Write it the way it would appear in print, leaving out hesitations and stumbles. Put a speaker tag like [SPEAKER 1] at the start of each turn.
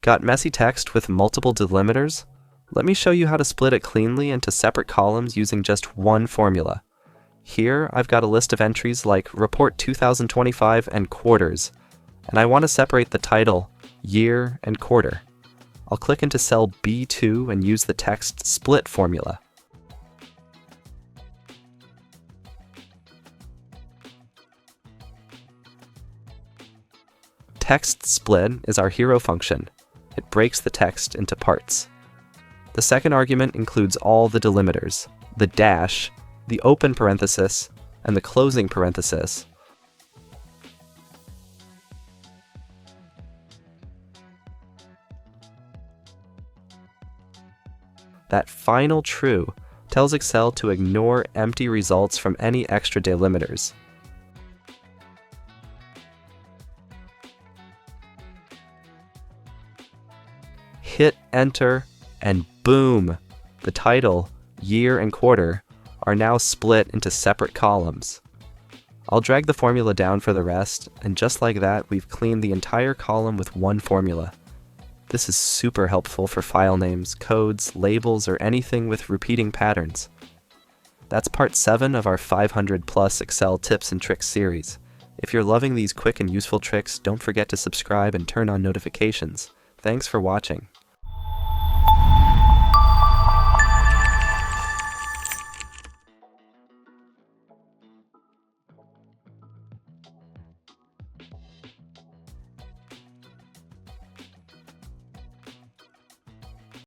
[SPEAKER 1] Got messy text with multiple delimiters? Let me show you how to split it cleanly into separate columns using just one formula. Here, I've got a list of entries like Report 2025 and Quarters, and I want to separate the title, Year, and Quarter. I'll click into cell B2 and use the TEXTSPLIT formula. TEXTSPLIT is our hero function. It breaks the text into parts. The second argument includes all the delimiters, the dash, the open parenthesis, and the closing parenthesis. That final true tells Excel to ignore empty results from any extra delimiters. Hit Enter, and boom! The title, Year, and Quarter are now split into separate columns. I'll drag the formula down for the rest, and just like that, we've cleaned the entire column with one formula. This is super helpful for file names, codes, labels, or anything with repeating patterns. That's part 7 of our 500+ Excel tips and tricks series. If you're loving these quick and useful tricks, don't forget to subscribe and turn on notifications. Thanks for watching.